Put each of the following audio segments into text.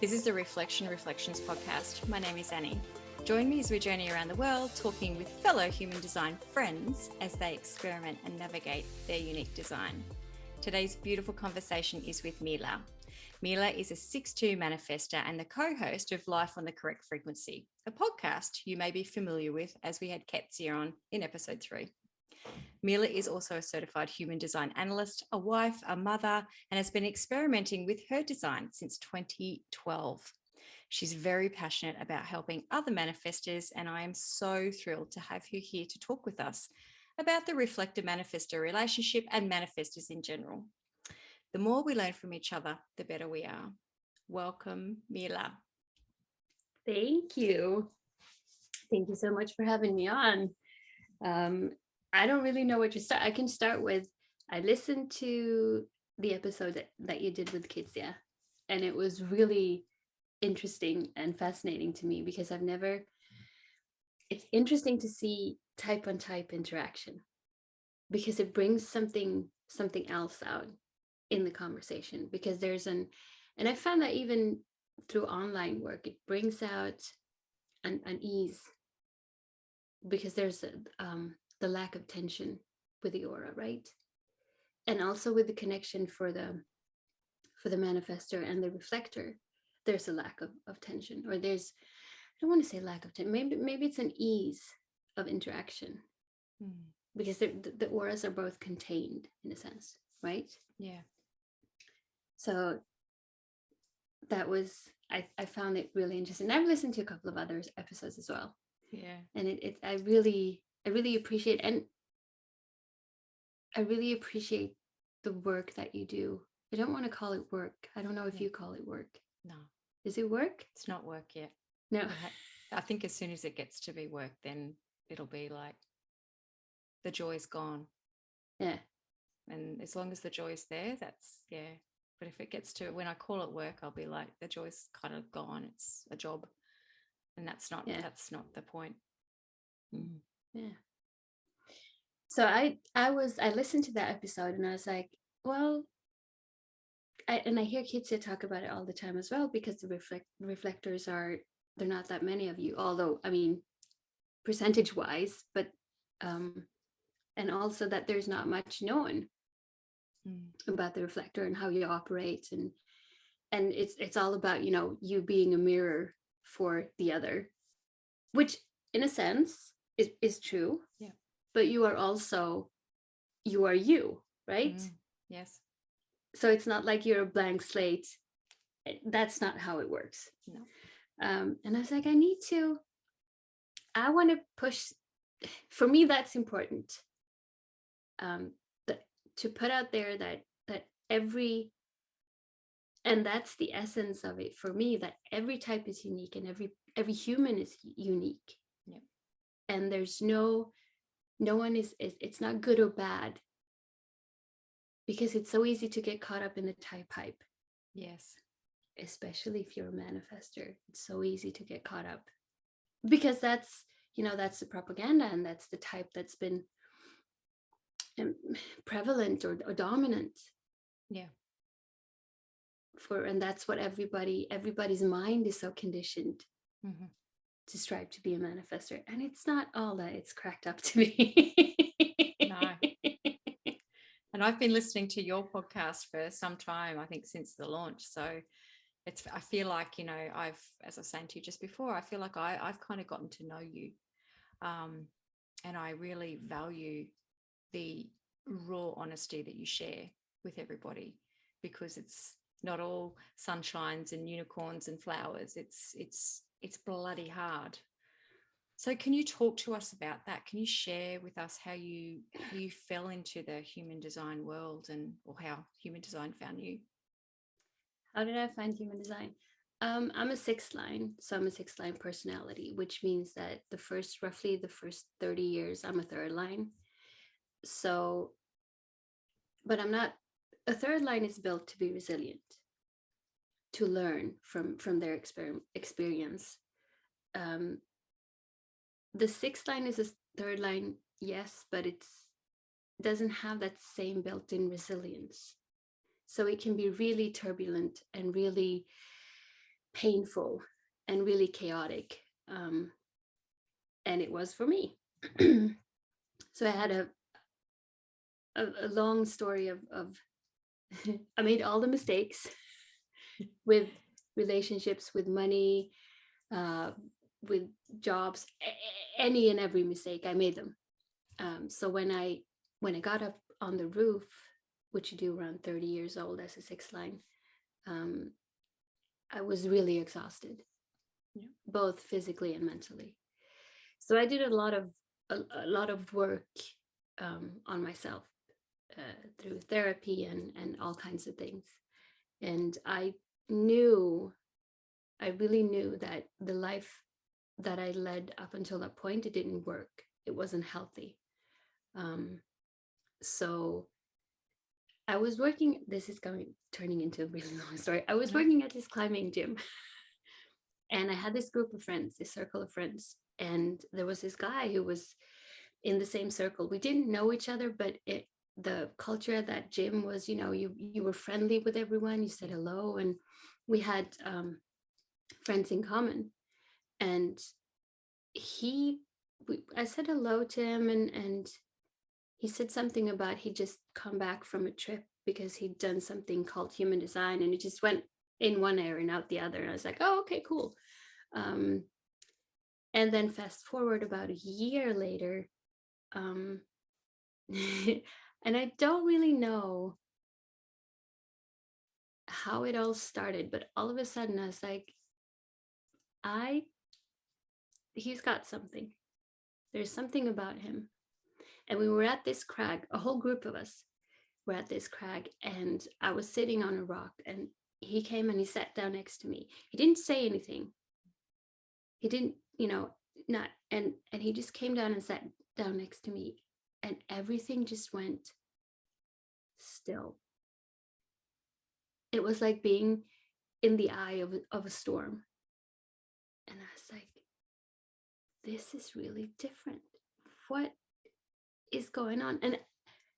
This is the Reflections podcast. My name is Annie. Join me as we journey around the world talking with fellow human design friends as they experiment and navigate their unique design. Today's beautiful conversation is with Milla. Milla is a 6'2" manifestor and the co-host of Life on the Correct Frequency, a podcast you may be familiar with as we had Ketsia on in episode 3. Milla is also a certified human design analyst, a wife, a mother, and has been experimenting with her design since 2012. She's very passionate about helping other manifestors, and I am so thrilled to have her here to talk with us about the reflector-manifestor relationship and manifestors in general. The more we learn from each other, the better we are. Welcome, Milla. Thank you. Thank you so much for having me on. I don't really know where to start. I can start with, I listened to the episode that you did with Ketsia, and it was really interesting and fascinating to me because it's interesting to see type on type interaction because it brings something else out in the conversation, because and I found that even through online work, it brings out an ease because there's the lack of tension with the aura, right? And also with the connection for the manifestor and the reflector, there's a lack of tension, or I don't want to say lack of tension, maybe it's an ease of interaction because the auras are both contained in a sense, right? Yeah. So that was, I found it really interesting. I've listened to a couple of other episodes as well. Yeah. And I really appreciate, and I really appreciate the work that you do. I don't want to call it work. I don't know if you call it work. No. Is it work? It's not work yet. No. I think as soon as it gets to be work, then it'll be like the joy's gone. Yeah. And as long as the joy's there, that's, yeah. But if it gets to, when I call it work, I'll be like, the joy's kind of gone. It's a job. And that's not the point. Yeah. So I listened to that episode and I was like, well, I hear kids talk about it all the time as well, because the reflectors they're not that many of you, although, I mean, percentage wise, but and also that there's not much known about the reflector and how you operate, and it's all about, you being a mirror for the other, which in a sense is true. Yeah. But you are you, right? Yes. So it's not like you're a blank slate. That's not how it works. No. And I was like, I want to push, for me, that's important. To put out there that and that's the essence of it for me, that every type is unique and every human is unique. Yeah. And there's no one is it's not good or bad, because it's so easy to get caught up in the type hype. Yes. Especially if you're a manifestor, it's so easy to get caught up, because that's the propaganda, and that's the type that's been prevalent or dominant. Yeah. And that's what everybody's mind is so conditioned to strive to be a manifestor, and it's not all that it's cracked up to be. No. And I've been listening to your podcast for some time, I think since the launch. So I feel like, I've, as I was saying to you just before, I feel like I've kind of gotten to know you. And I really value the raw honesty that you share with everybody, because it's not all sunshines and unicorns and flowers. It's bloody hard. So can you talk to us about that? Can you share with us how you fell into the human design world, or how human design found you? How did I find human design? I'm a 6th line. So I'm a 6th line personality, which means that roughly the first 30 years, I'm a 3rd line. So, but I'm not, a 3rd line is built to be resilient, to learn from their experience. The 6th line is a 3rd line, yes, but it doesn't have that same built-in resilience. So it can be really turbulent and really painful and really chaotic. And it was for me. So I had a long story of I made all the mistakes with relationships, with money, with jobs, any and every mistake. I made them. So when I got up on the roof, which you do around 30 years old as a sixth line, I was really exhausted, both physically and mentally. So I did a lot of work on myself through therapy and all kinds of things. And I really knew that the life that I led up until that point, it didn't work. It wasn't healthy. So I was working, this is turning into a really long story. I was working at this climbing gym, and I had this group of friends, this circle of friends. And there was this guy who was in the same circle. We didn't know each other, but the culture at that gym was, you were friendly with everyone, you said hello, and we had friends in common. And I said hello to him, and he said something about he'd just come back from a trip because he'd done something called human design, and it just went in one area and out the other. And I was like, oh, okay, cool. And then fast forward about a year later, and I don't really know how it all started, but all of a sudden I was like, he's got something. There's something about him. And we were at this crag, a whole group of us were at this crag, and I was sitting on a rock, and he came and he sat down next to me. He didn't say anything. He didn't, and he just came down and sat down next to me, and everything just went still. It was like being in the eye of a storm. And I was like, this is really different. What is going on?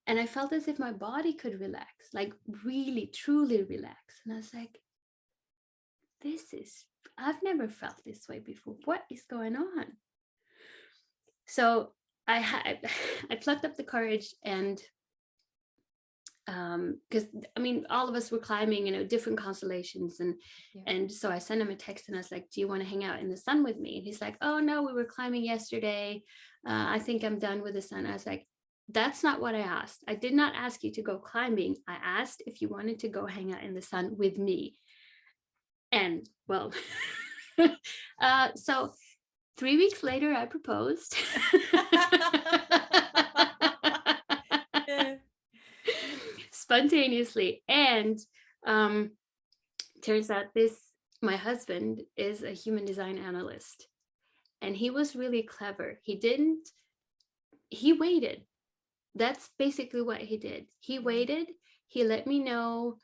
And I felt as if my body could relax, like really, truly relax. And I was like, I've never felt this way before. What is going on? So I plucked up the courage, and because all of us were climbing, different constellations, and so I sent him a text, and I was like, do you want to hang out in the sun with me? And he's like, oh no, we were climbing yesterday. I think I'm done with the sun. I was like, that's not what I asked. I did not ask you to go climbing. I asked if you wanted to go hang out in the sun with me. And well, so 3 weeks later, I proposed. Spontaneously. And turns out my husband is a human design analyst, and he was really clever. He waited. That's basically what he did. He waited. He let me know,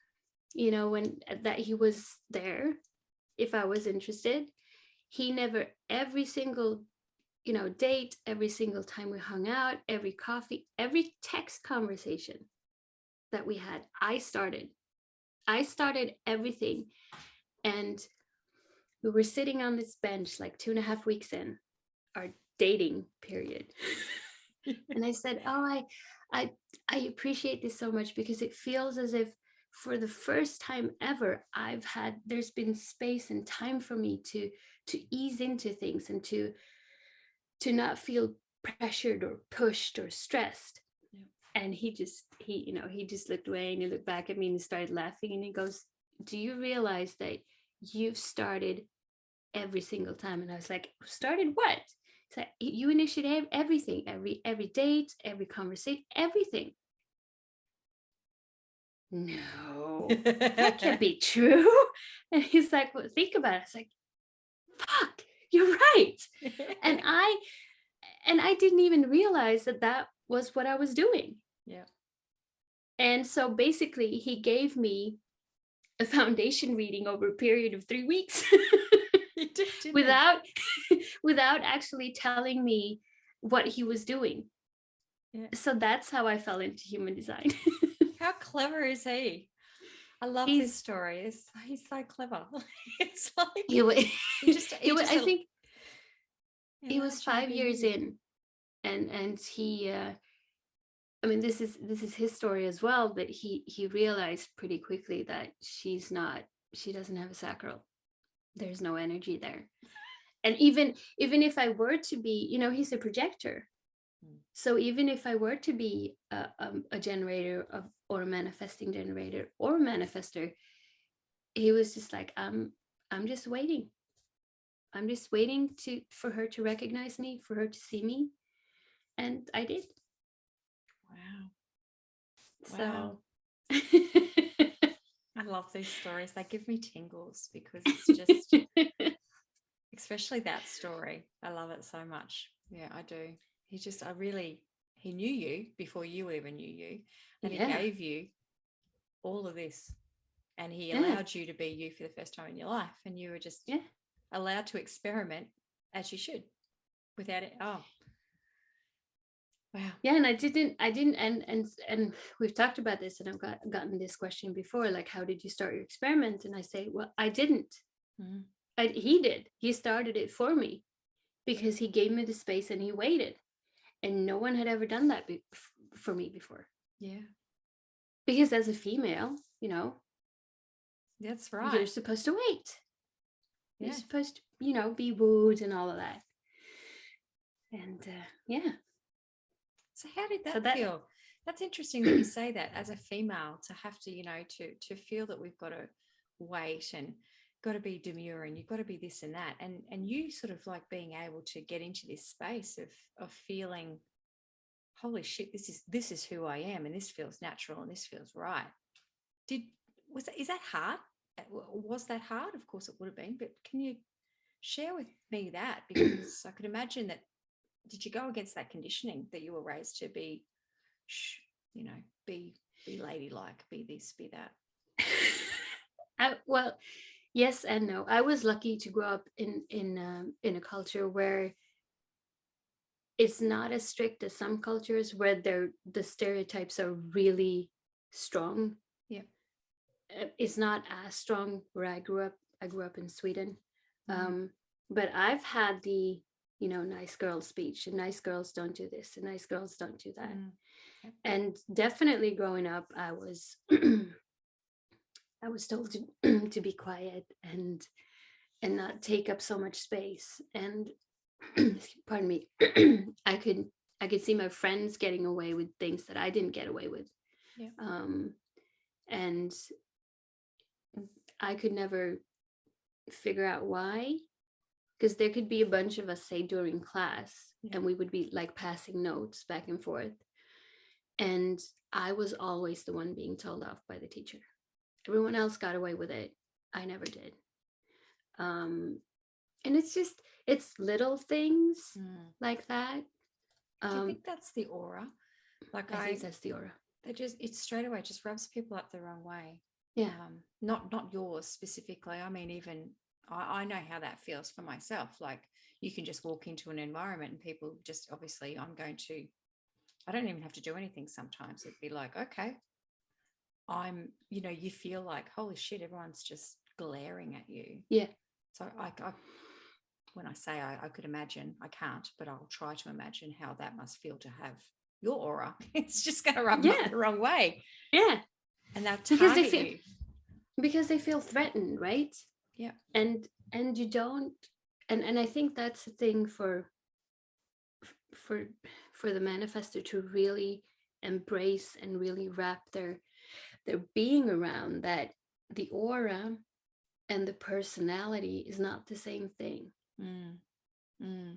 when that he was there, if I was interested. He never, every single, date, every single time we hung out, every coffee, every text conversation that we had, I started everything. And we were sitting on this bench like 2.5 weeks in our dating period. And I said, oh, I appreciate this so much, because it feels as if for the first time ever, there's been space and time for me to ease into things, and to not feel pressured or pushed or stressed. Yeah. And he just looked away, and he looked back at me, and he started laughing, and he goes, do you realize that you've started every single time? And I was like, started what? So you initiate everything, every date, every conversation, everything. No, that can't be true. And he's like, well, think about it. I was like, fuck, you're right. And I didn't even realize that was what I was doing. Yeah. And so basically he gave me a foundation reading over a period of 3 weeks. Without actually telling me what he was doing. Yeah. So that's how I fell into human design. How clever is he? I love this he's story. He's so clever. It's like he, wa- he just he wa- I think he allowed was you to 5 be years you. in, and he I mean, this is his story as well, but he realized pretty quickly that she doesn't have a sacral. There's no energy there. And even if I were to be, he's a projector. So even if I were to be a generator or a manifesting generator or a manifestor, he was just like, I'm just waiting. I'm just waiting for her to recognize me, for her to see me. And I did. Wow. So I love these stories. They give me tingles because it's just, especially that story. I love it so much. Yeah, I do. He knew you before you even knew you. And Yeah. he gave you all of this. And he Yeah. allowed you to be you for the first time in your life. And you were just allowed to experiment as you should without it. Oh, wow. Yeah, and I didn't, and we've talked about this, and I've gotten this question before, like, how did you start your experiment? And I say, well, I didn't. He did. He started it for me because he gave me the space and he waited, and no one had ever done that for me before. Yeah. Because as a female, that's right. You're supposed to wait. Yeah. You're supposed to, be wooed and all of that. And yeah. So how did that feel? That's interesting that you say that as a female, to have to, to feel that we've got to wait and got to be demure and you've got to be this and that. And you sort of like being able to get into this space of feeling, holy shit, this is who I am, and this feels natural and this feels right. Is that hard? Was that hard? Of course it would have been, but can you share with me that? Because I could imagine that. Did you go against that conditioning that you were raised to be, be ladylike, be this, be that? Well, yes and no. I was lucky to grow up in a culture where it's not as strict as some cultures where the stereotypes are really strong. Yeah. It's not as strong where I grew up. I grew up in Sweden. But I've had the nice girl speech, and nice girls don't do this, and nice girls don't do that. Okay. And definitely growing up, I was I was told to be quiet and not take up so much space. And pardon me, I could see my friends getting away with things that I didn't get away with. Yeah. And I could never figure out why. Because there could be a bunch of us, say, during class, and we would be like passing notes back and forth. And I was always the one being told off by the teacher. Everyone else got away with it. I never did. And it's little things like that. Do you think that's the aura? Like I think that's the aura. It straight away just rubs people up the wrong way. Yeah. Not yours specifically. I mean, even I know how that feels for myself. Like you can just walk into an environment and people just obviously I don't even have to do anything sometimes. It'd be like, okay, you feel like, holy shit, everyone's just glaring at you. Yeah. So I when I say I could imagine, I can't, but I'll try to imagine how that must feel to have your aura. It's just going to rub them up the wrong way. Yeah. And they'll target you. Because they feel threatened, right? Yeah. And you don't, and I think that's the thing for the manifestor to really embrace and really wrap their being around, that the aura and the personality is not the same thing. Yeah,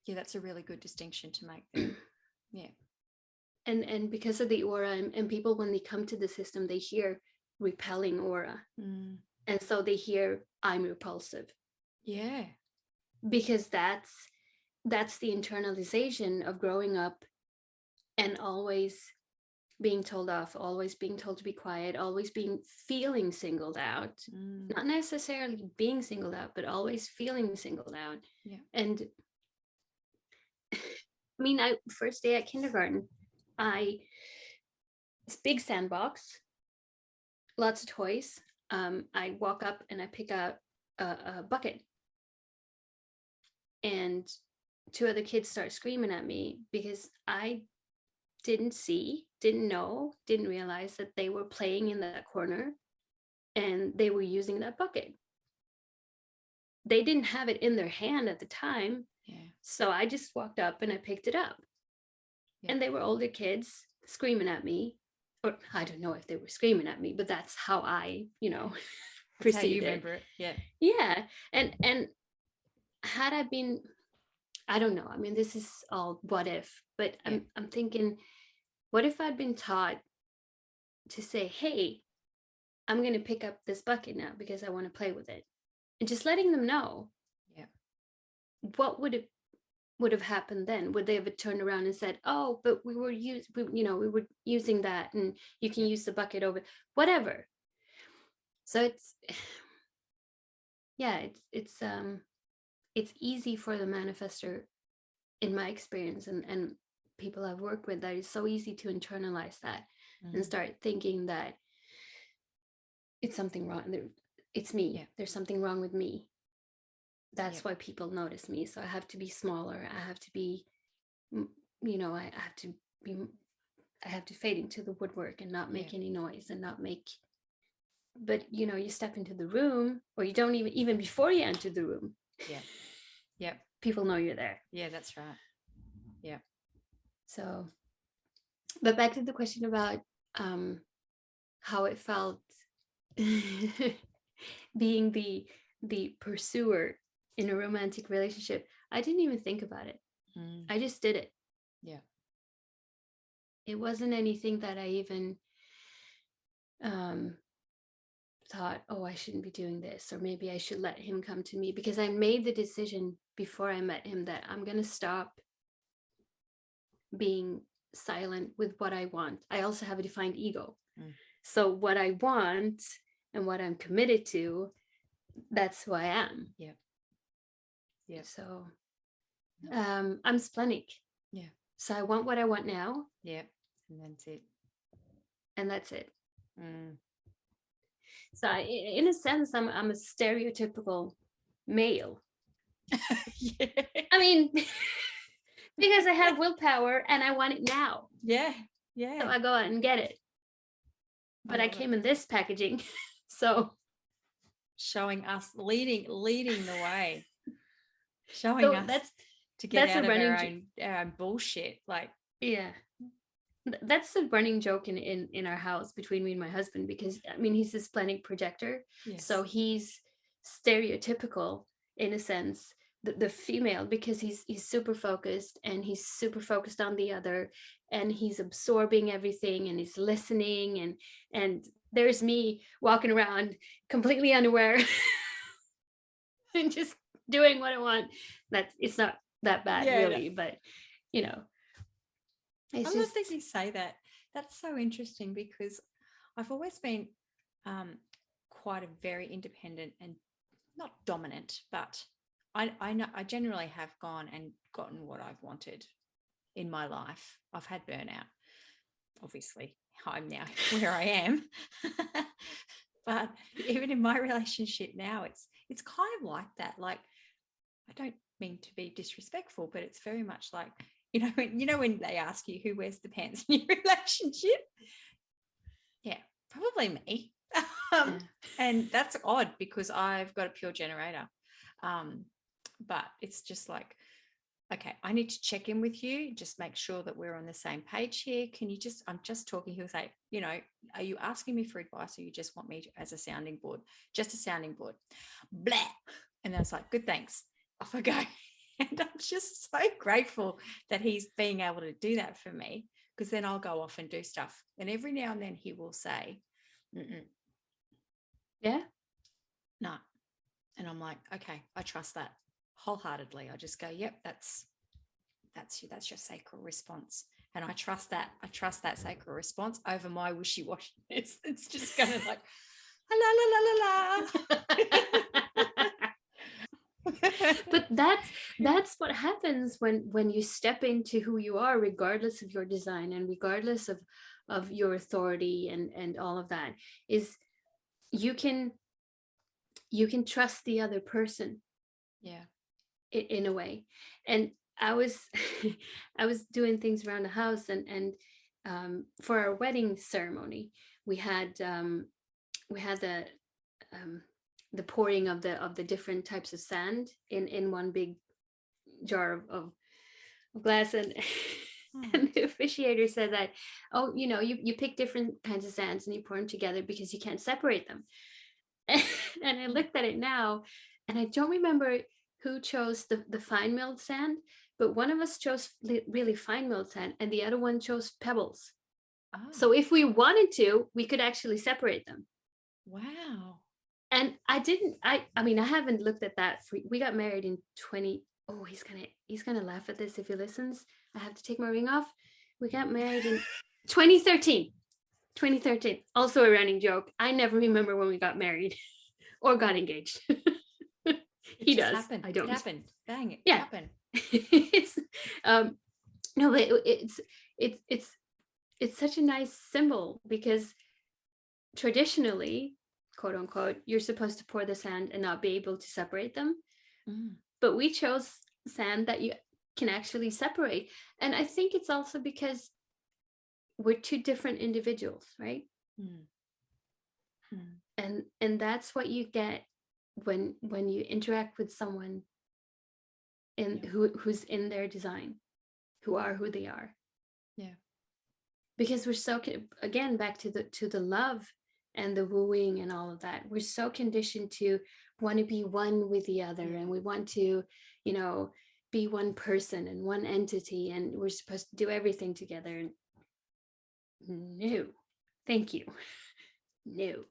that's a really good distinction to make there. Yeah. And because of the aura, and people, when they come to the system, they hear repelling aura. And so they hear, I'm repulsive. Yeah. Because that's the internalization of growing up and always being told off, always being told to be quiet, always feeling singled out. Not necessarily being singled out, but always feeling singled out. Yeah. And I mean, first day at kindergarten, it's big sandbox. lots of toys. I walk up and I pick out a bucket, and two other kids start screaming at me because I didn't know, didn't realize that they were playing in that corner and they were using that bucket. They didn't have it in their hand at the time. Yeah. So I just walked up and I picked it up. Yeah. And they were older kids screaming at me. Or I don't know if they were screaming at me, but that's how I, that's how you remember it. Yeah. Yeah. And had I been, I don't know. I mean, this is all what if, but yeah. I'm thinking, what if I'd been taught to say, hey, I'm going to pick up this bucket now because I want to play with it, and just letting them know. Yeah. What would have happened then? Would they have turned around and said, oh, but we were using that, and you can use the bucket over whatever. So it's easy for the manifestor, in my experience, and people I've worked with, that it's so easy to internalize that and start thinking that it's something wrong. It's me. Yeah. There's something wrong with me. That's why people notice me. So I have to be smaller. I have to be, I have to fade into the woodwork and not make any noise and not make. But you step into the room, or you don't even before you enter the room. Yeah. Yeah. People know you're there. Yeah, that's right. Yeah. So, but back to the question about how it felt being the pursuer in a romantic relationship. I didn't even think about it. I just did it. Yeah. It wasn't anything that I even thought, oh, I shouldn't be doing this, or maybe I should let him come to me, because I made the decision before I met him that I'm going to stop being silent with what I want. I also have a defined ego. So what I want and what I'm committed to, that's who I am. Yeah. Yeah. So I'm splenic. Yeah. So I want what I want now. Yeah. And that's it. And that's it. So in a sense, I'm a stereotypical male. Yeah. I mean, because I have willpower and I want it now. Yeah. Yeah. So I go out and get it. But I came in this packaging. So showing us, leading the way. Showing us to get out of our own bullshit. Like, yeah. That's a running joke in our house between me and my husband, because I mean, he's a splenic projector. Yes. So he's stereotypical in a sense, the female, because he's super focused, and he's super focused on the other, and he's absorbing everything, and he's listening, and there's me walking around completely unaware and just doing what I want. It's not that bad, really, but I love that you say that. That's so interesting, because I've always been quite a very independent and not dominant, but I know I generally have gone and gotten what I've wanted in my life. I've had burnout. Obviously, I'm now where I am. But even in my relationship now, it's kind of like that. Like, I don't mean to be disrespectful, but it's very much like, when they ask you who wears the pants in your relationship, yeah, probably me. And that's odd, because I've got a pure generator. But it's just like, okay, I need to check in with you, just make sure that we're on the same page here. I'm just talking. He'll say, are you asking me for advice, or you just want me as a sounding board? Just a sounding board. Blah. And then it's like, good, thanks. Off I go. And I'm just so grateful that he's being able to do that for me, because then I'll go off and do stuff. And every now and then he will say, yeah, no. And I'm like, okay, I trust that wholeheartedly. I just go, yep, that's your sacred response. And I trust that sacred response over my wishy-washiness. It's just going to like, la, la, la, la, la. But that's what happens when you step into who you are, regardless of your design and regardless of your authority and all of that, is you can trust the other person. Yeah. In a way. And I was I was doing things around the house, and for our wedding ceremony, we had the pouring of the different types of sand in one big jar of glass, and and the officiator said that, oh, you pick different kinds of sands and you pour them together because you can't separate them. And I looked at it now, and I don't remember who chose the fine milled sand, but one of us chose really fine milled sand, and the other one chose pebbles. Oh. So if we wanted to, we could actually separate them. Wow. And I mean, I haven't looked at that. We got married in 20. Oh, he's gonna laugh at this if he listens. I have to take my ring off. We got married in 2013. 2013. Also a running joke. I never remember when we got married or got engaged. He does. Happened. I don't. It happened. Bang! It Yeah. happened. It's no, but it's such a nice symbol, because traditionally, quote unquote, you're supposed to pour the sand and not be able to separate them. But we chose sand that you can actually separate. And I think it's also because we're two different individuals, right? And that's what you get when you interact with someone who's in their design, who are who they are. Yeah. Because we're so, again, back to the love and the wooing and all of that, we're so conditioned to want to be one with the other, and we want to, be one person and one entity, and we're supposed to do everything together. No, thank you. No.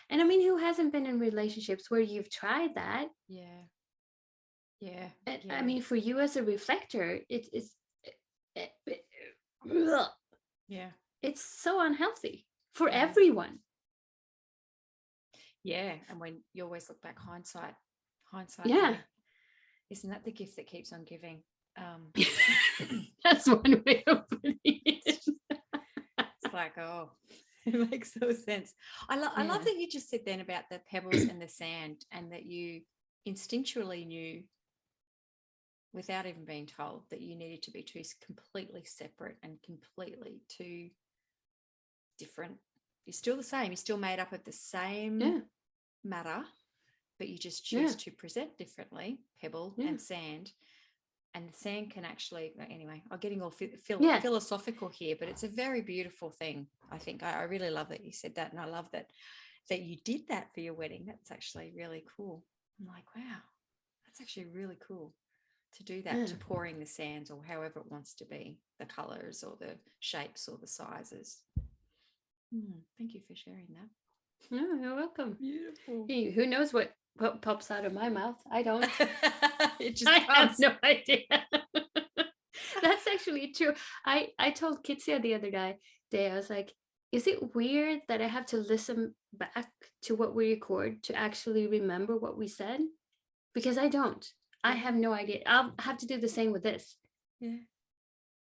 And I mean, who hasn't been in relationships where you've tried that? Yeah. I mean, for you as a reflector, it's so unhealthy for everyone. Yeah. And when you always look back, hindsight. Yeah. Isn't that the gift that keeps on giving? That's one way of putting it. It's like, oh, it makes no sense. I love that you just said then about the pebbles and the sand, and that you instinctually knew, without even being told, that you needed to be two completely separate and completely two different. You're still the same. You're still made up of the same matter, but you just choose to present differently, pebble and sand. And the sand can actually, anyway, I'm getting all philosophical here, but it's a very beautiful thing. I think I really love that you said that. And I love that you did that for your wedding. That's actually really cool. I'm like, wow, that's actually really cool to do that, to pouring the sands, or however it wants to be, the colors or the shapes or the sizes. Thank you for sharing that. No, you're welcome. Beautiful. Hey, who knows what pops out of my mouth? I don't. I have no idea. That's actually true. I told Kitsia the other day, I was like, is it weird that I have to listen back to what we record to actually remember what we said? Because I don't. I have no idea. I'll have to do the same with this. Yeah.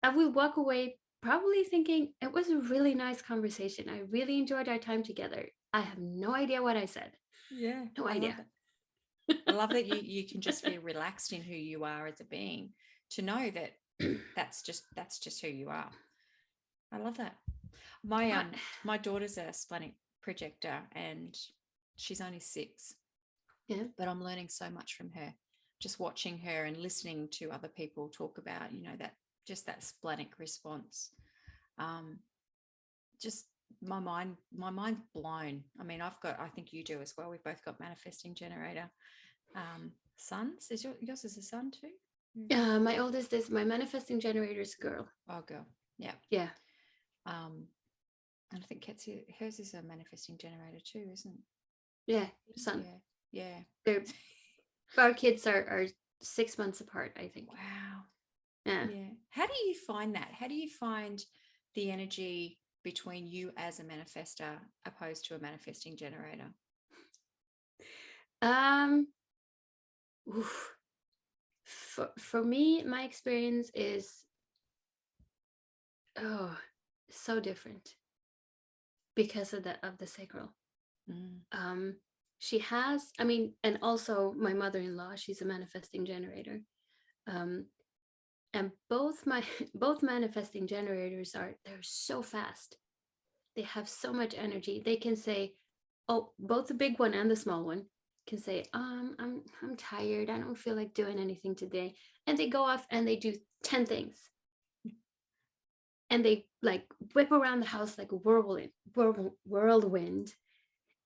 I will walk away probably thinking it was a really nice conversation. I really enjoyed our time together. I have no idea what I said. Yeah. No idea. I love that you can just feel relaxed in who you are as a being, to know that that's just who you are. I love that. My daughter's a splenic projector, and she's only 6. Yeah. But I'm learning so much from her, just watching her and listening to other people talk about, that splenic response. Just my mind's blown. I mean, I think you do as well. We've both got manifesting generator sons. Is yours is a son too? My oldest is my manifesting generator's girl. Oh, girl. Yeah. Yeah. And I think hers is a manifesting generator too, isn't it? Yeah, son. Yeah. Our kids are 6 months apart, I think. Wow. Yeah. How do you find that? How do you find the energy between you as a manifestor opposed to a manifesting generator? For me, my experience is so different because of the sacral. She has, I mean, and also my mother-in-law, she's a manifesting generator. And both manifesting generators they're so fast. They have so much energy. They can say, oh, both the big one and the small one can say, I'm tired. I don't feel like doing anything today. And they go off and they do 10 things. And they like whip around the house like a whirlwind.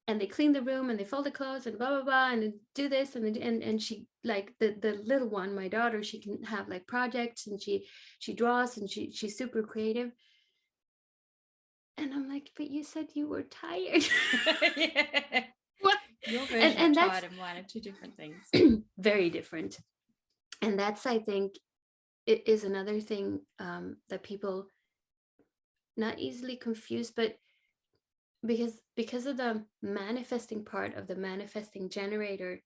And they clean the room and they fold the clothes and blah blah blah and do this and she, like the little one, my daughter, she can have like projects and she draws and she's super creative. And I'm like, but you said you were tired. Yeah. What? Your version and of tired and mine are two different things. Very different. And that's, I think, it is another thing that people not easily confuse, but because of the manifesting part of the manifesting generator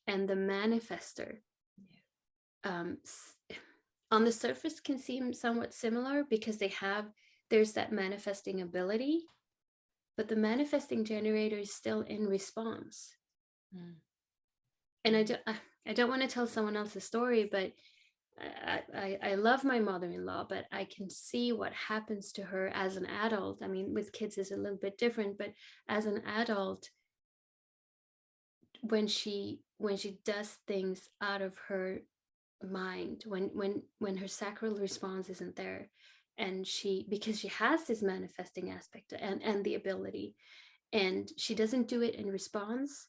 and the manifestor, on the surface can seem somewhat similar because there's that manifesting ability, but the manifesting generator is still in response. And I don't want to tell someone else's story, but I love my mother-in-law, but I can see what happens to her as an adult. I mean, with kids is a little bit different, but as an adult, when she does things out of her mind, when her sacral response isn't there, and because she has this manifesting aspect and the ability, and she doesn't do it in response,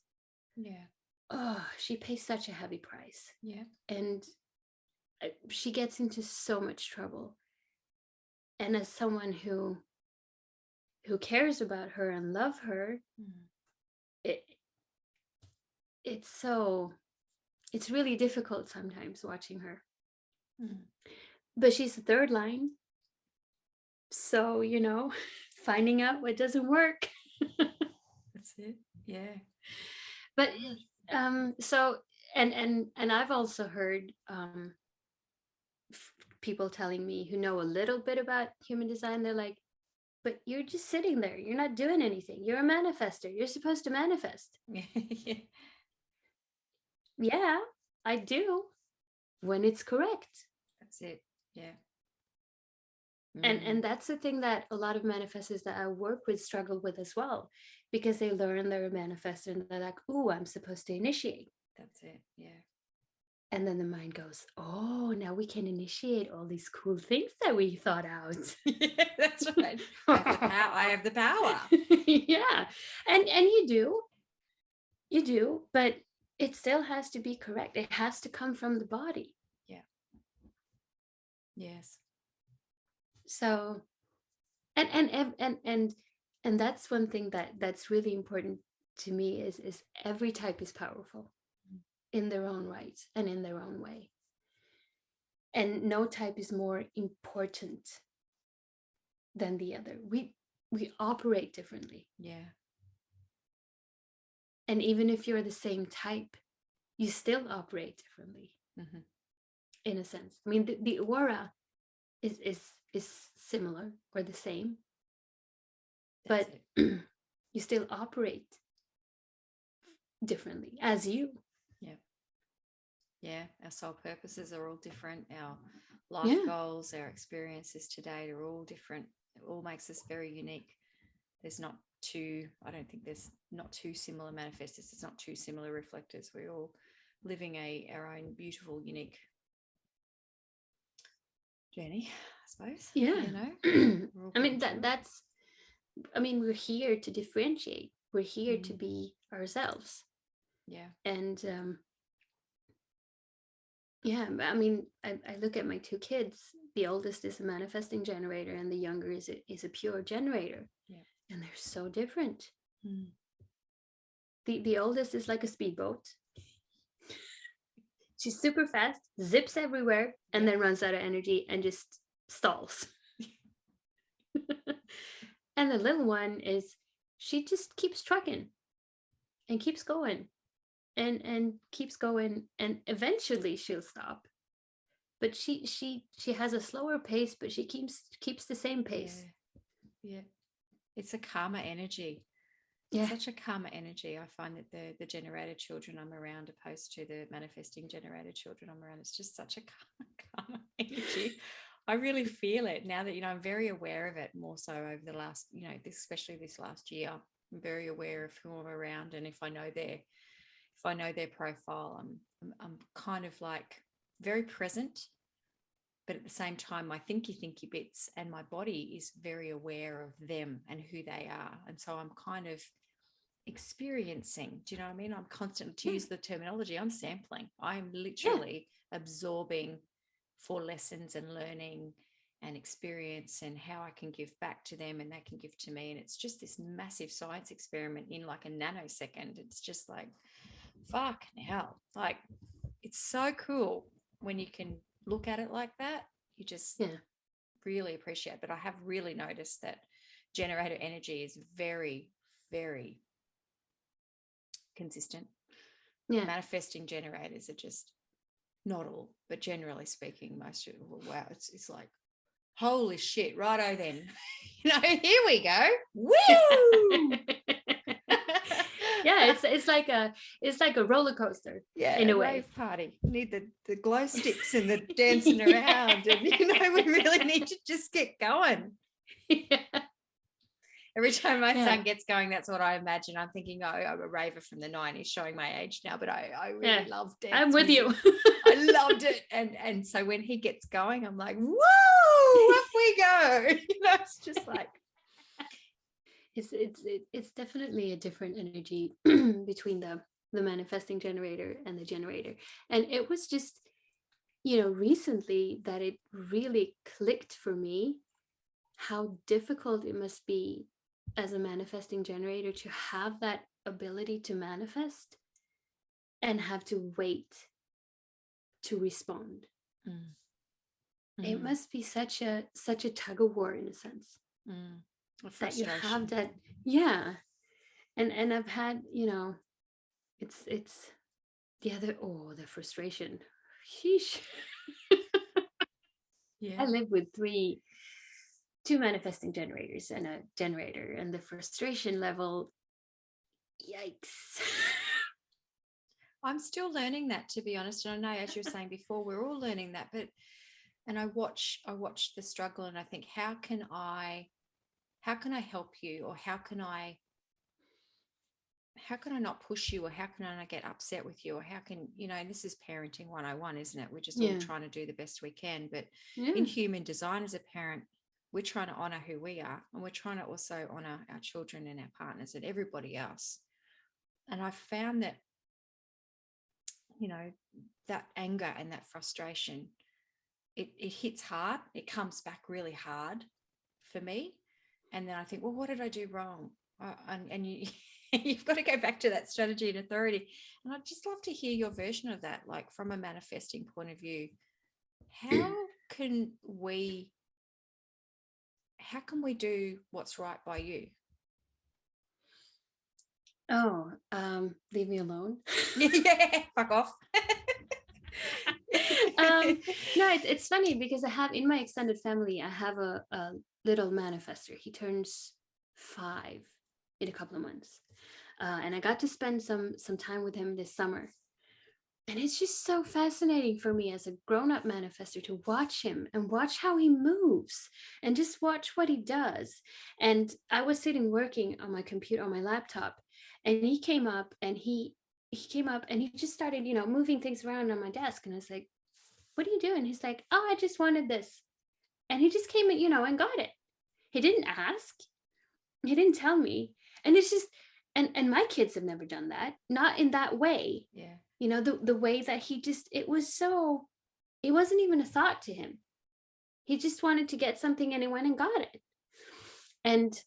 she pays such a heavy price. And she gets into so much trouble. And as someone who cares about her and love her, it's really difficult sometimes watching her. But she's the third line, so finding out what doesn't work. That's it. But so and I've also heard people telling me who know a little bit about human design. They're like, but you're just sitting there, you're not doing anything, you're a manifestor, you're supposed to manifest. Yeah, I do, when it's correct. That's it. And that's the thing that a lot of manifestors that I work with struggle with as well, because they learn they're a manifestor and they're like, oh, I'm supposed to initiate. That's it. And then the mind goes, oh, now we can initiate all these cool things that we thought out. That's right. I have the power. Yeah. And you do, but it still has to be correct. It has to come from the body. Yes. So, and that's one thing that's really important to me is every type is powerful in their own right and in their own way. And no type is more important than the other. We operate differently. And even if you're the same type, you still operate differently. In a sense. I mean, the aura is similar or the same, but you still operate differently as you. Our soul purposes are all different. Our life goals, our experiences today are all different. It all makes us very unique. There's not I don't think there's not two similar manifestors. It's not two similar reflectors. We're all living our own beautiful, unique journey, I suppose. I mean, that's I mean, we're here to differentiate. We're here to be ourselves. And I mean, I look at my two kids. The oldest is a manifesting generator and the younger is a pure generator. And they're so different. The oldest is like a speedboat. She's super fast, zips everywhere, and then runs out of energy and just stalls. And the little one she just keeps trucking and keeps going and keeps going, and eventually she'll stop. But she has a slower pace, but she keeps the same pace. It's a karma energy. Yeah. Such a calmer energy. I find that the generator children I'm around, opposed to the manifesting generator children I'm around, it's just such a calmer energy. I really feel it now that, I'm very aware of it, more so over the last, especially this last year. I'm very aware of who I'm around, and if I know their profile, I'm kind of like very present, but at the same time, my thinky bits and my body is very aware of them and who they are. And so I'm kind of experiencing, do you know what I mean? I'm constantly, to use the terminology, I'm sampling. I'm literally absorbing for lessons and learning and experience, and how I can give back to them and they can give to me. And it's just this massive science experiment in like a nanosecond. It's just like, fuck hell. Like, it's so cool when you can look at it like that. You just really appreciate. But I have really noticed that generator energy is very, very consistent. Manifesting generators are just not all, but generally speaking, most of it. Wow, it's like, holy shit, righto then. Here we go. Woo! Yeah, it's like a roller coaster. Yeah, in a rave way. party. You need the glow sticks and the dancing around, and we really need to just get going. Yeah. Every time my son gets going, that's what I imagine. I'm thinking, oh, I'm a raver from the 90s, showing my age now, but I really loved it. I'm with you. I loved it. And so when he gets going, I'm like, whoa, off we go. It's just like, it's definitely a different energy between the manifesting generator and the generator. And it was just, recently that it really clicked for me how difficult it must be as a manifesting generator to have that ability to manifest and have to wait to respond. It must be such a tug of war, in a sense. That you have that. And I've had, it's the frustration. Sheesh. I live with two manifesting generators and a generator, and the frustration level, yikes. I'm still learning that, to be honest. And I know, as you were saying before, we're all learning that, but and I watch the struggle, and I think, how can I help you, or how can I not push you, or how can I not get upset with you, or how can, this is parenting 101, isn't it? We're just all trying to do the best we can. But in human design, as a parent, we're trying to honor who we are, and we're trying to also honor our children and our partners and everybody else. And I found that, that anger and that frustration, it hits hard. It comes back really hard for me. And then I think, well, what did I do wrong? And you've got to go back to that strategy and authority. And I'd just love to hear your version of that, like from a manifesting point of view. How can we do what's right by you? Leave me alone. Yeah, fuck off. No, it's funny because I have, in my extended family, I have a little manifestor. He turns 5 in a couple of months, and I got to spend some time with him this summer. And it's just so fascinating for me as a grown-up manifestor to watch him and watch how he moves and just watch what he does. And I was sitting working on my computer, on my laptop, and he came up and he just started, moving things around on my desk. And I was like, what are you doing? He's like, oh, I just wanted this. And he just came and, and got it. He didn't ask. He didn't tell me. And it's just, and my kids have never done that, not in that way. Yeah. The way that he just, it wasn't even a thought to him. He just wanted to get something and he went and got it. And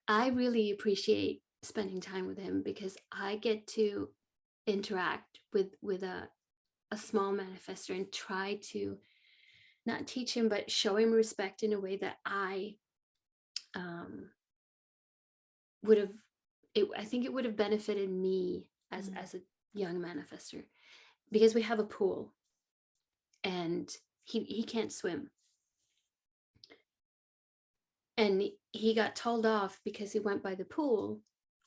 I really appreciate spending time with him because I get to interact with a small manifestor and try to not teach him, but show him respect in a way that I I think it would have benefited me as a young manifestor, because we have a pool and he can't swim. And he got told off because he went by the pool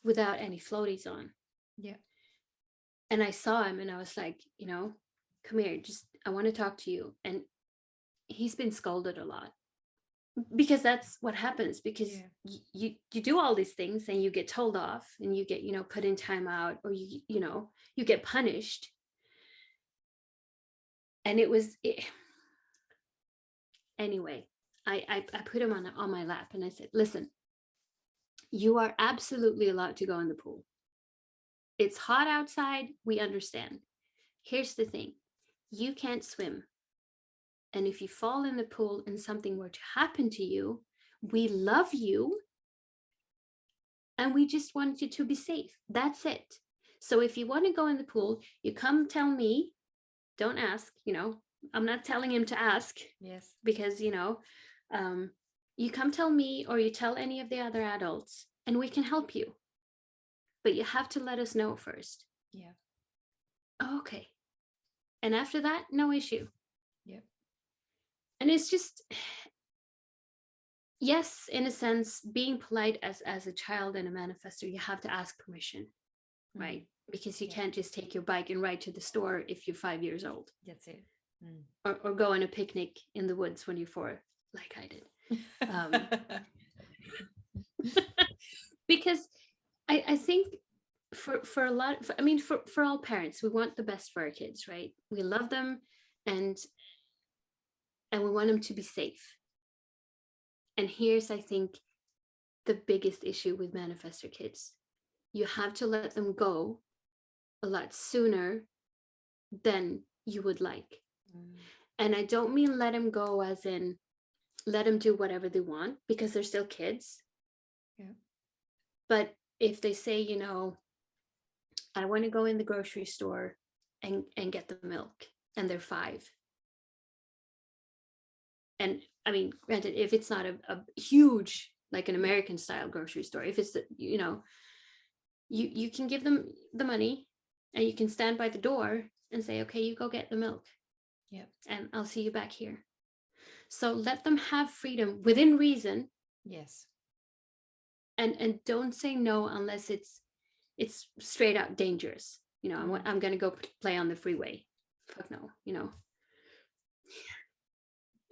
without any floaties on. Yeah. And I saw him and I was like, come here, I want to talk to you. And he's been scolded a lot, because that's what happens, because you do all these things and you get told off and you get, put in timeout, or you get punished. And anyway, I put him on my lap and I said, listen, you are absolutely allowed to go in the pool. It's hot outside, we understand. Here's the thing, you can't swim. And if you fall in the pool and something were to happen to you, we love you and we just want you to be safe. That's it. So if you want to go in the pool, you come tell me, don't ask, I'm not telling him to ask. Yes. Because, you come tell me, or you tell any of the other adults, and we can help you. But you have to let us know first. Yeah. Okay. And after that, no issue. Yeah. And it's just, yes, in a sense, being polite as a child and a manifestor, you have to ask permission, right? Because you can't just take your bike and ride to the store if you're 5 years old. That's it. Or go on a picnic in the woods when you're 4, like I did. Because I think for a lot, for all parents, we want the best for our kids, right? We love them, and we want them to be safe. And here's, I think, the biggest issue with manifestor kids. You have to let them go a lot sooner than you would like. And I don't mean let them go as in let them do whatever they want, because they're still kids. Yeah. But if they say, I want to go in the grocery store and get the milk, and they're 5. And I mean, granted, if it's not a huge, like an American style grocery store, if it's, you can give them the money and you can stand by the door and say, okay, you go get the milk. Yeah. And I'll see you back here. So let them have freedom within reason. Yes. And don't say no unless it's straight out dangerous. I'm going to go play on the freeway. Fuck no,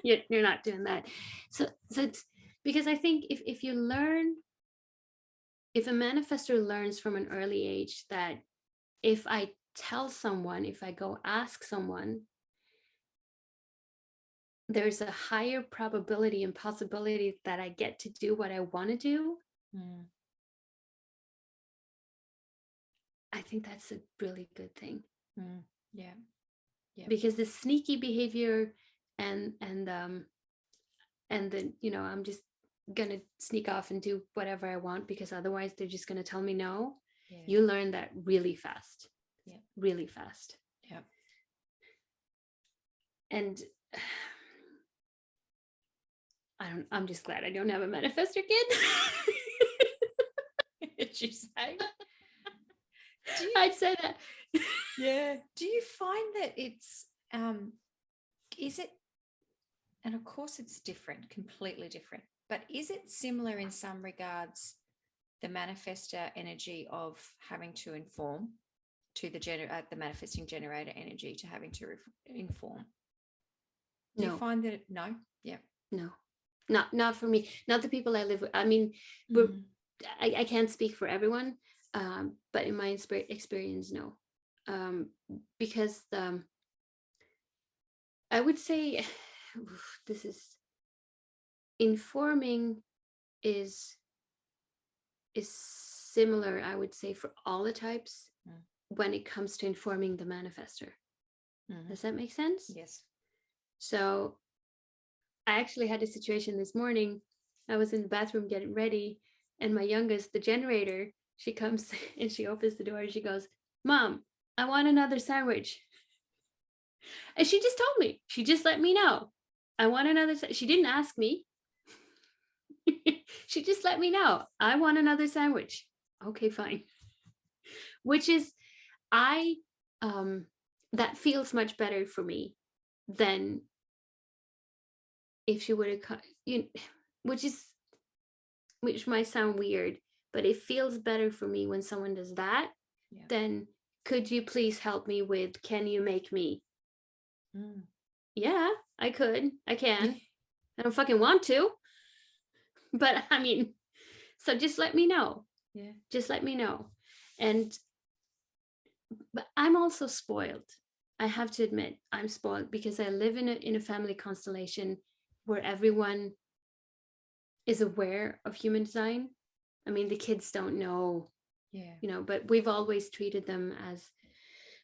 You're not doing that. So it's because I think if a manifestor learns from an early age that if I tell someone, if I go ask someone, there's a higher probability and possibility that I get to do what I want to do. I think that's a really good thing. Yeah. Because the sneaky behavior and then I'm just gonna sneak off and do whatever I want because otherwise they're just gonna tell me no. Yeah. You learn that really fast. Yeah. Really fast. Yeah. And I'm just glad I don't have a manifestor kid. Did you say? I'd say that. Yeah. Do you find that it's is it, and of course it's different, completely different, but is it similar in some regards, the manifestor energy of having to inform to the manifesting generator energy to having to inform? Do you find that no? Yeah. No. Not for me. Not the people I live with. I mean, I can't speak for everyone, but in my experience, no. Because I would say this is informing is similar, I would say, for all the types when it comes to informing the manifestor. Does that make sense? Yes. So I actually had a situation this morning. I was in the bathroom getting ready, and my youngest, the generator, she comes and she opens the door and she goes, "Mom, I want another sandwich." And she just told me, she just let me know, I want another. She didn't ask me. She just let me know, I want another sandwich. Okay, fine. Which is, that feels much better for me than if she would have, which might sound weird, but it feels better for me when someone does that than could you please help me with, can you make me? Yeah, I can. I don't fucking want to, but I mean, so just let me know. Just let me know. But I'm also spoiled. I have to admit, I'm spoiled because I live in a family constellation where everyone is aware of human design. I mean, the kids don't know, but we've always treated them as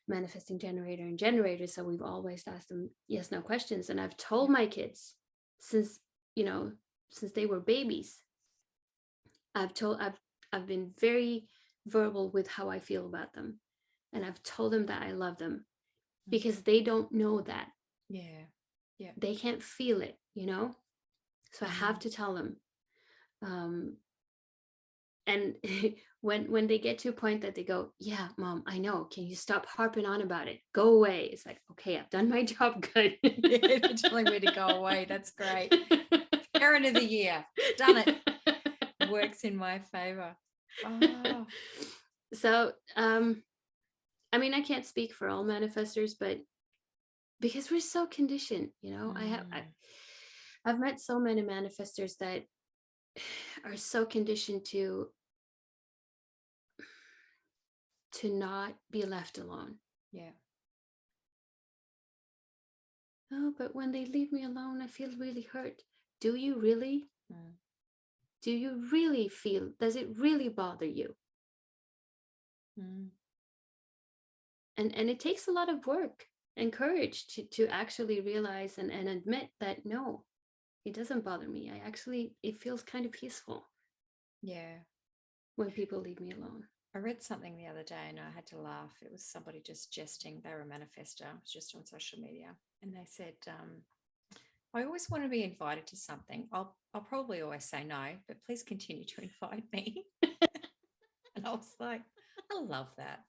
manifesting generator and generator. So we've always asked them yes, no questions. And I've told my kids since they were babies, I've been very verbal with how I feel about them. And I've told them that I love them because they don't know that. They can't feel it, So I have to tell them. And when they get to a point that they go, yeah, Mom, I know. Can you stop harping on about it? Go away. It's like, okay, I've done my job good. They're telling me to go away. That's great. Parent of the year. Done it. Works in my favor. Oh. So, I mean, I can't speak for all manifestors, but because we're so conditioned, I've met so many manifestors that are so conditioned to not be left alone. Oh, but when they leave me alone, I feel really hurt. Do you really? Do you really feel? Does it really bother you? And it takes a lot of work and courage to actually realize and admit that no, it doesn't bother me. It feels kind of peaceful. When people leave me alone. I read something the other day and I had to laugh. It was somebody just jesting. They were a manifestor. It was just on social media. And they said, I always want to be invited to something. I'll probably always say no, but please continue to invite me. And I was like, I love that.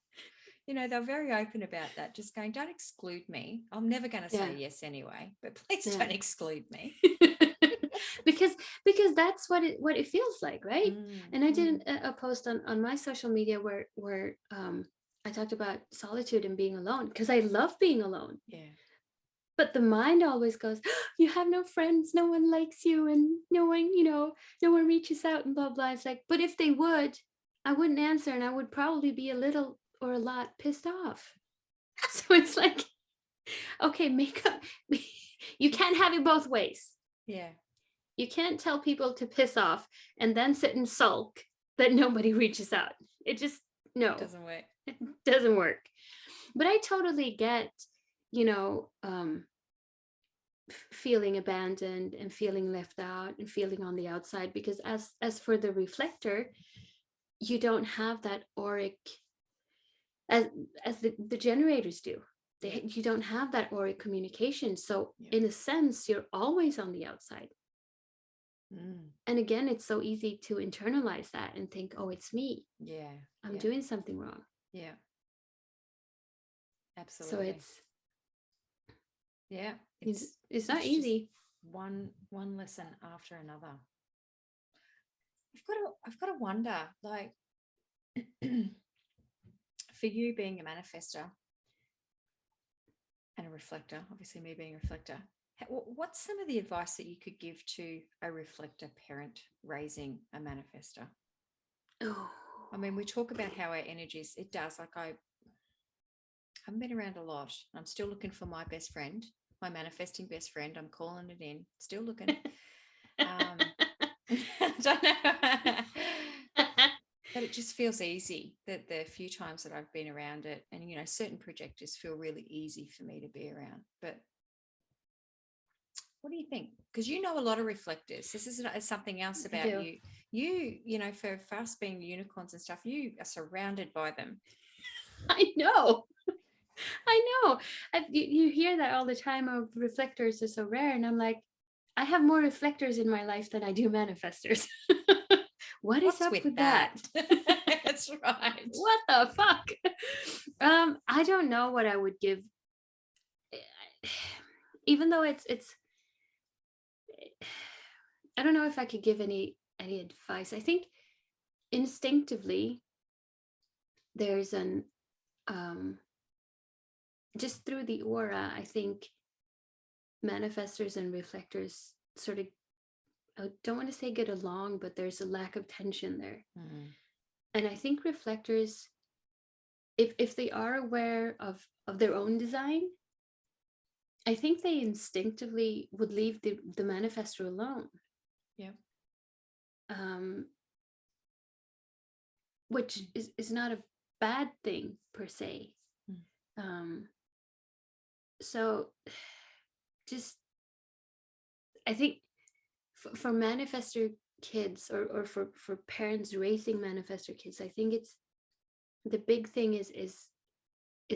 They're very open about that, just going, don't exclude me. I'm never going to say yes anyway, but please don't exclude me. because that's what it feels like, right? And I did a post on my social media where I talked about solitude and being alone, because I love being alone. But the mind always goes, oh, you have no friends, no one likes you, and no one reaches out and blah blah. It's like, but if they would, I wouldn't answer, and I would probably be a little or a lot pissed off. So it's like, okay, make up. You can't have it both ways. You can't tell people to piss off and then sit and sulk that nobody reaches out. It just, no. It doesn't work. It doesn't work. But I totally get, feeling abandoned and feeling left out and feeling on the outside, because as for the reflector, you don't have that auric as the generators do. You don't have that auric communication. So in a sense, you're always on the outside. And again, it's so easy to internalize that and think, oh, it's me. I'm doing something wrong. Absolutely. So it's not easy. One lesson after another. I've got to wonder, like, for you being a manifestor and a reflector, obviously me being a reflector, what's some of the advice that you could give to a reflector parent raising a manifestor? I mean, we talk about how our energies, it does, like, I haven't been around a lot. I'm still looking for my best friend, my manifesting best friend. I'm calling it in, still looking. I don't know. But it just feels easy, that the few times that I've been around it, and, certain projectors feel really easy for me to be around. But what do you think? Because a lot of reflectors. This is something else about you. For us being unicorns and stuff, you are surrounded by them. I know. You hear that all the time. Oh, reflectors are so rare. And I'm like, I have more reflectors in my life than I do manifestors. What's up with that? That's right. What the fuck? I don't know what I would give. Even though it's I don't know if I could give any advice. I think instinctively, there's an just through the aura, I think manifestors and reflectors sort of, I don't want to say get along, but there's a lack of tension there. And I think reflectors, if they are aware of their own design, I think they instinctively would leave the manifestor alone. Yeah. Which is not a bad thing per se. So just, I think for manifestor kids, or for parents raising manifestor kids, I think it's the big thing is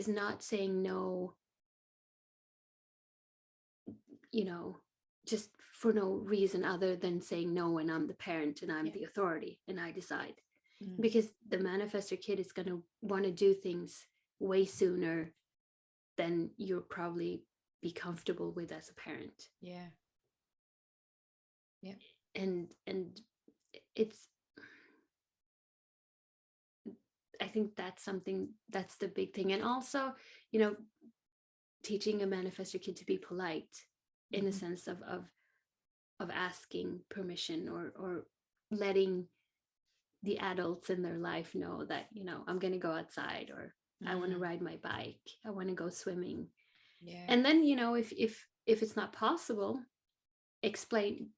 not saying no, just for no reason other than saying no, and I'm the parent and I'm the authority and I decide. Because the manifestor kid is going to want to do things way sooner than you'll probably be comfortable with as a parent. Yeah. And it's, I think that's something, that's the big thing. And also, teaching a manifestor kid to be polite in the sense of asking permission, or letting the adults in their life know that, I'm going to go outside, or I want to ride my bike, I want to go swimming. And then, if it's not possible, explain.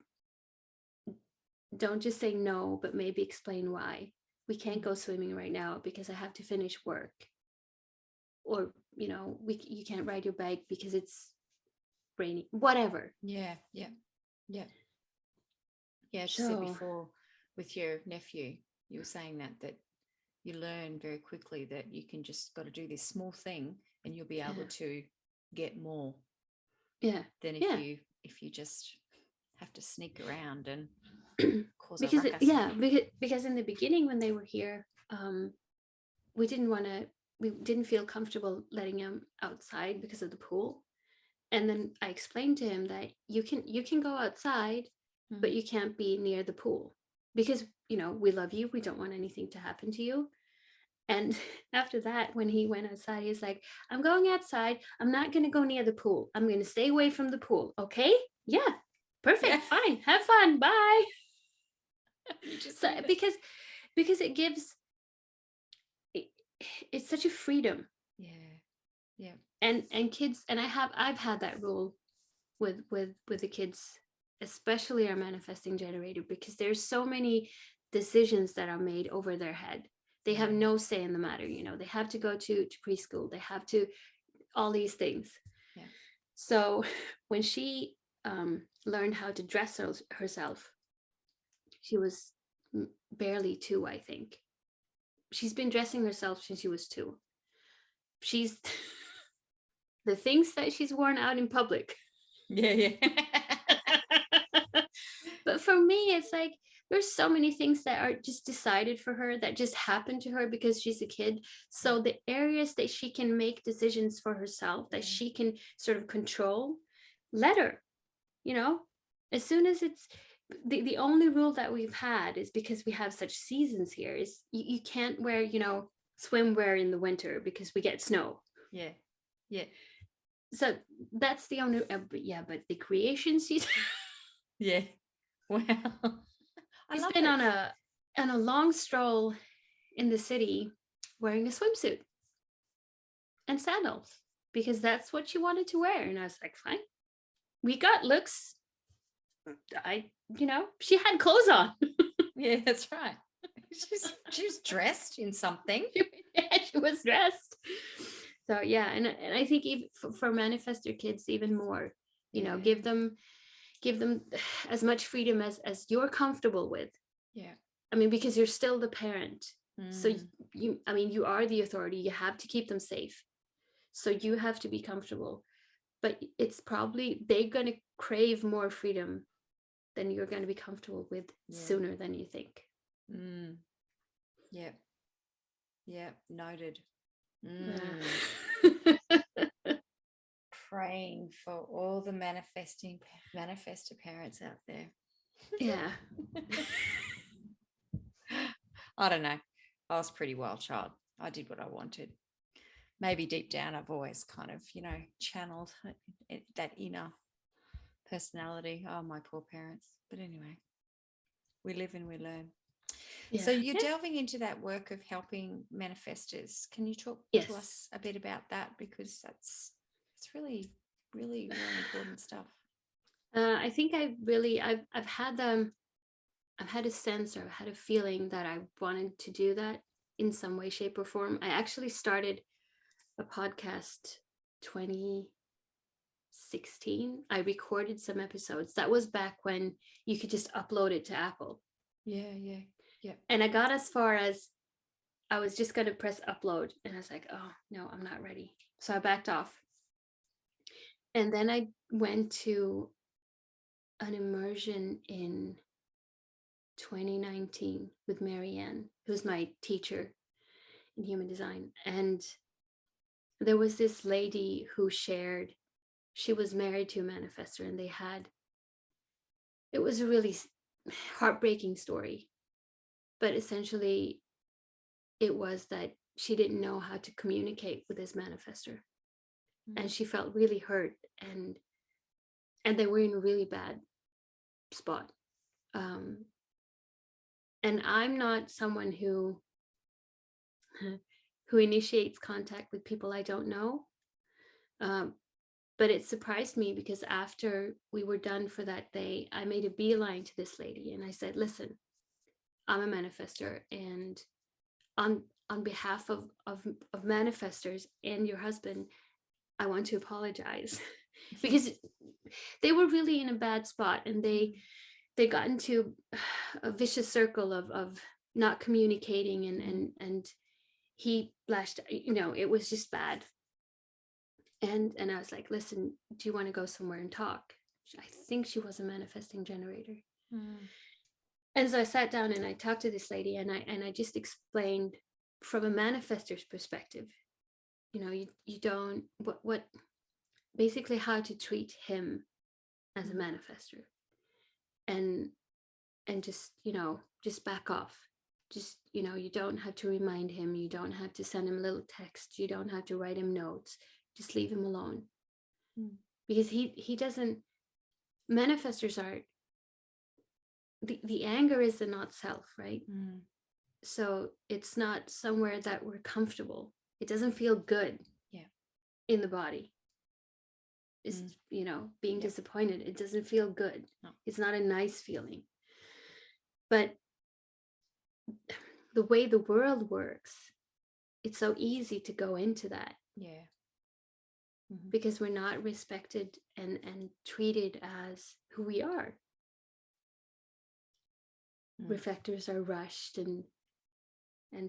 Don't just say no, but maybe explain why. We can't go swimming right now because I have to finish work. Or, you can't ride your bike because it's rainy, whatever. Yeah. As you said before with your nephew, you were saying that you learn very quickly that you can just got to do this small thing and you'll be able to get more. Yeah. Than if you just have to sneak around and cause because a ruckus. Because in the beginning when they were here, we didn't feel comfortable letting him outside because of the pool. And then I explained to him that you can go outside, but you can't be near the pool because, we love you. We don't want anything to happen to you. And after that, when he went outside, he's like, I'm going outside. I'm not going to go near the pool. I'm going to stay away from the pool. Okay? Yeah. Perfect. Fine. Have fun. Bye. So, because it gives, it's such a freedom. Yeah. And kids, and I've had that rule with the kids, especially our manifesting generator, because there's so many decisions that are made over their head. They have no say in the matter. They have to go to preschool. They have to, all these things. So when she learned how to dress herself, she was barely 2, I think. She's been dressing herself since she was 2. She's the things that she's worn out in public. Yeah. But for me, it's like there's so many things that are just decided for her, that just happen to her because she's a kid. So the areas that she can make decisions for herself, that she can sort of control, let her. As soon as it's the only rule that we've had is because we have such seasons here is you can't wear swimwear in the winter because we get snow. Yeah. So that's the only but the creation season. Yeah. Wow. She's been on a long stroll in the city wearing a swimsuit and sandals because that's what she wanted to wear. And I was like, fine. We got looks. She had clothes on. Yeah, that's right. She's dressed in something. She was dressed. So yeah, and I think even for manifestor kids even more, give them as much freedom as you're comfortable with. Yeah. I mean, because you're still the parent. So you are the authority. You have to keep them safe. So you have to be comfortable. But it's probably they're going to crave more freedom than you're going to be comfortable with sooner than you think. Yeah. Noted. Praying for all the manifestor parents out there. Yeah. I don't know. I was a pretty wild child. I did what I wanted. Maybe deep down, I've always kind of, channeled that inner personality. Oh, my poor parents. But anyway, we live and we learn. Yeah. So you're delving into that work of helping manifestors. Can you talk to us a bit about that? Because it's really, really, really important stuff. I think I've had a sense, or I've had a feeling that I wanted to do that in some way, shape, or form. I actually started a podcast 2016. I recorded some episodes. That was back when you could just upload it to Apple. Yeah. And I got as far as I was just going to press upload, and I was like, oh no, I'm not ready. So I backed off. And then I went to an immersion in 2019 with Marianne, who's my teacher in human design. And there was this lady who shared, she was married to a manifestor, and it was a really heartbreaking story. But essentially, it was that she didn't know how to communicate with this manifestor. And she felt really hurt, and they were in a really bad spot. And I'm not someone who initiates contact with people I don't know. But it surprised me, because after we were done for that day, I made a beeline to this lady and I said, listen, I'm a manifestor, and on behalf of manifestors and your husband, I want to apologize. Because they were really in a bad spot, and they got into a vicious circle of not communicating, and he lashed, it was just bad. And I was like, listen, do you want to go somewhere and talk? I think she was a manifesting generator. And so I sat down and I talked to this lady, and I just explained from a manifestor's perspective, you don't, what basically how to treat him as a manifestor, and just, just back off. Just, you don't have to remind him, you don't have to send him a little text, you don't have to write him notes, just leave him alone. Because he doesn't, manifestors are, the anger is the not self, right? So it's not somewhere that we're comfortable. It doesn't feel good in the body. It's, being disappointed, it doesn't feel good. No. It's not a nice feeling. But the way the world works, it's so easy to go into that. Because we're not respected and treated as who we are. Reflectors are rushed and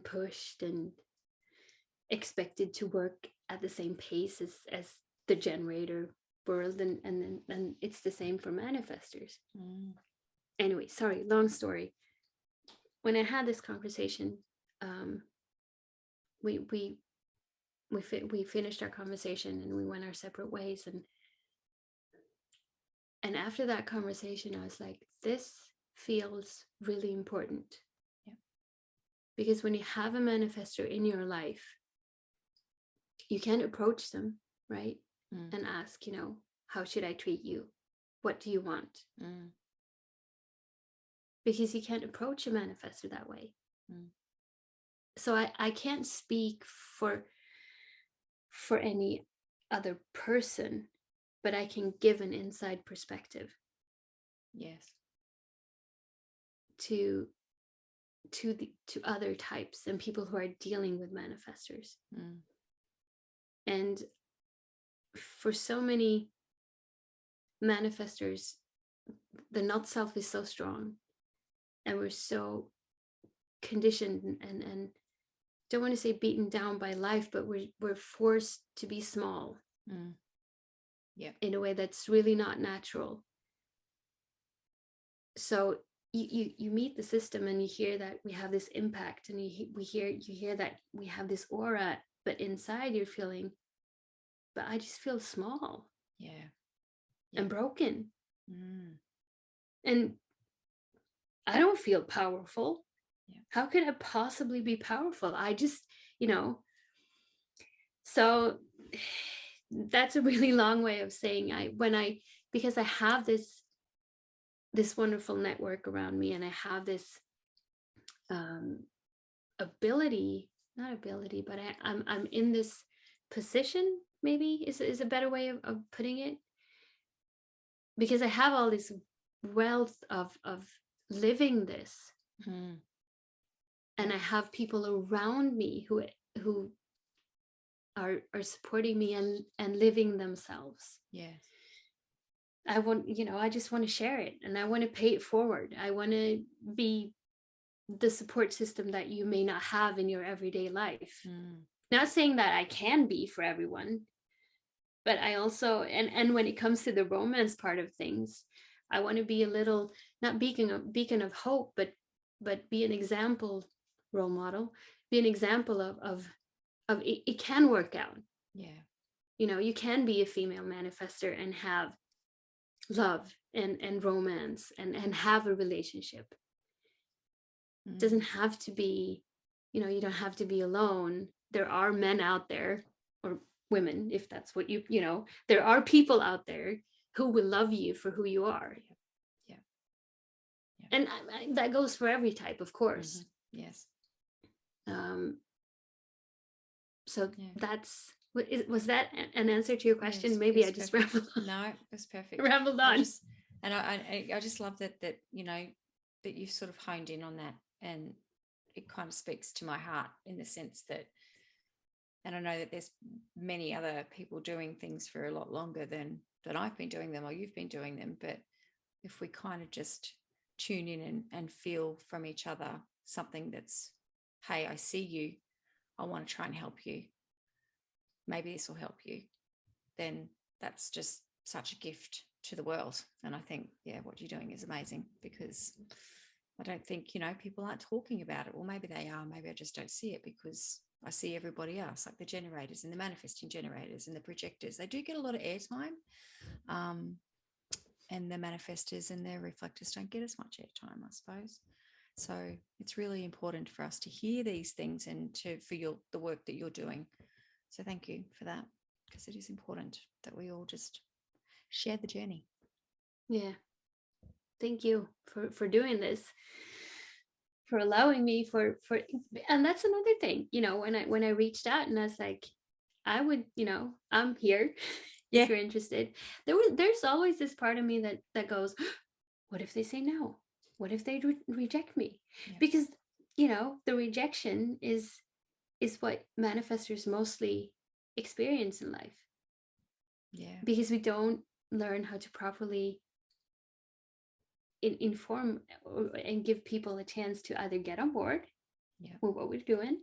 pushed and expected to work at the same pace as the generator world, and it's the same for manifestors. Anyway, sorry, long story. When I had this conversation, we finished our conversation and we went our separate ways, and after that conversation I was like, this feels really important. Because when you have a manifestor in your life, you can approach them, right? And ask, how should I treat you? What do you want? Because you can't approach a manifestor that way. So I can't speak for any other person, but I can give an inside perspective. To other types and people who are dealing with manifestors. And for so many manifestors, the not self is so strong, and we're so conditioned and don't want to say beaten down by life, but we're forced to be small in a way that's really not natural. So you meet the system and you hear that we have this impact, and you hear that we have this aura, but inside you're feeling, but I just feel small and broken. And I don't feel powerful. Yeah. How could it possibly be powerful? I just, so that's a really long way of saying because I have this wonderful network around me, and I have this ability, not ability, but I'm in this position, maybe is a better way of putting it, because I have all this wealth of living this. And I have people around me who are supporting me and living themselves. Yes. I just want to share it, and I want to pay it forward. I want to be the support system that you may not have in your everyday life. Not saying that I can be for everyone, but I also, and when it comes to the romance part of things, I want to be a little, not beacon of hope, but be an example, role model, be an example of it can work out. Yeah. You can be a female manifestor and have love and romance and have a relationship. It doesn't have to be, you don't have to be alone. There are men out there, or women, if that's what there are people out there who will love you for who you are. Yeah. And that goes for every type, of course. Yes. So that's was that an answer to your question? Yes, maybe I just rambled on. No, that's perfect. Rambled on. I just love that that you've sort of honed in on that, and it kind of speaks to my heart in the sense that, and I know that there's many other people doing things for a lot longer than I've been doing them or you've been doing them, but if we kind of just tune in and feel from each other something that's, hey, I see you, I want to try and help you, maybe this will help you, then that's just such a gift to the world. And I think, what you're doing is amazing, because I don't think, people aren't talking about it. Well, maybe they are. Maybe I just don't see it because I see everybody else, like the generators and the manifesting generators and the projectors. They do get a lot of airtime. And the manifestors and their reflectors don't get as much airtime, I suppose. So it's really important for us to hear these things and for the work that you're doing. So thank you for that, because it is important that we all just share the journey. Yeah. Thank you for doing this, for allowing me for and that's another thing, when I reached out and I was like, I would, I'm here. If you're interested. There's always this part of me that goes, what if they say no? What if they reject me? Yeah. Because the rejection is what manifestors mostly experience in life. Yeah. Because we don't learn how to properly inform and give people a chance to either get on board with what we're doing,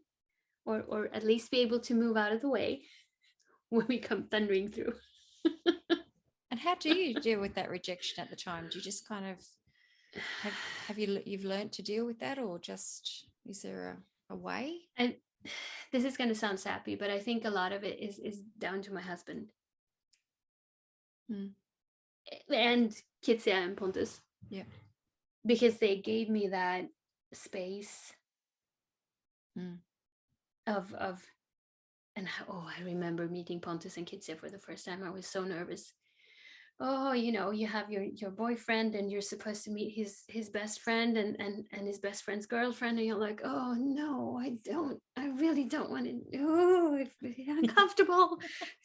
or at least be able to move out of the way when we come thundering through. And how do you deal with that rejection at the time? Do you just kind of have you've learned to deal with that, or just is there a way? And this is going to sound sappy, but I think a lot of it is down to my husband. And Kitsia and Pontus. Yeah. Because they gave me that space of and I remember meeting Pontus and Kitsia for the first time. I was so nervous. Oh, you have your boyfriend and you're supposed to meet his best friend and his best friend's girlfriend, and you're like, oh no, I really don't want to. Oh, it's uncomfortable.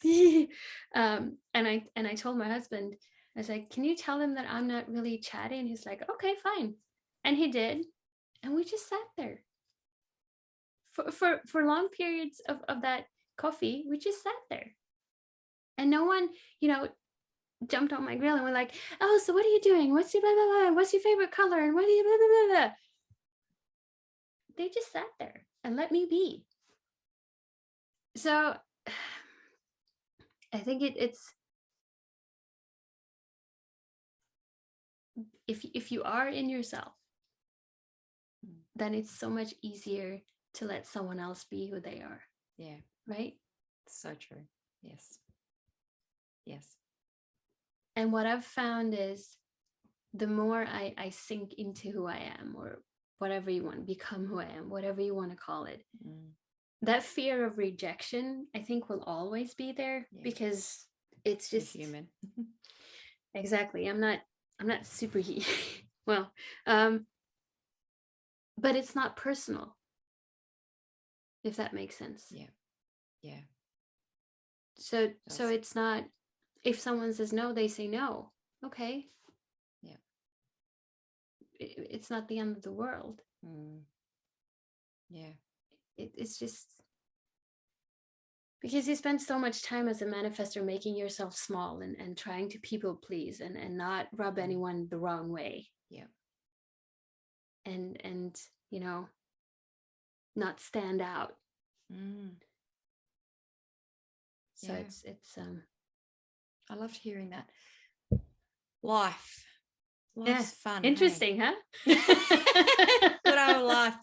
And I told my husband, I was like, can you tell him that I'm not really chatty? And he's like, okay, fine. And he did, and we just sat there for long periods of that coffee. We just sat there, and no one, jumped on my grill and were like, oh, so what are you doing? What's your blah, blah, blah? What's your favorite color? And what do you blah, blah, blah, blah? They just sat there and let me be. So I think it's if you are in yourself, then it's so much easier to let someone else be who they are. Yeah. Right? So true. Yes. Yes. And what I've found is the more I sink into who I am, or whatever you want, become who I am, whatever you want to call it. That fear of rejection, I think, will always be there, because it's just you're human. Exactly. I'm not superhuman. Well, but it's not personal, if that makes sense. Yeah. So it's not, if someone says no, they say no. Okay. Yeah. It's not the end of the world. Yeah. It's just because you spend so much time as a manifestor making yourself small and trying to people please and not rub anyone the wrong way. Yeah. And you know, not stand out. So it's I loved hearing that. Life's fun. Interesting, hey? Huh? Good old life.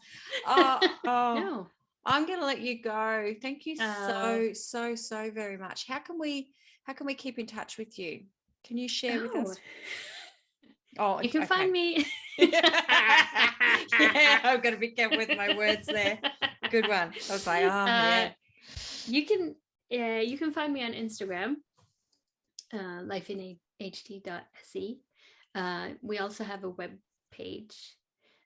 Oh, No. I'm going to let you go. Thank you so very much. How can we keep in touch with you? Can you share with us? Oh, you can find me. Yeah, I've got to be careful with my words there. Good one. I was like, yeah. You can find me on Instagram, lifeinht.se. We also have a web page.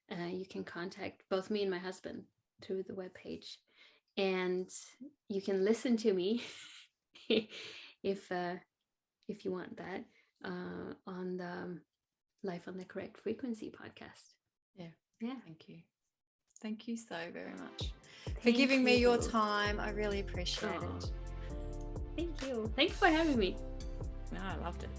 You can contact both me and my husband through the web page, and you can listen to me if you want that on the Life on the Correct Frequency podcast. Yeah. Thank you so very much for giving me your time. I really appreciate it. Thank you for having me. No, I loved it.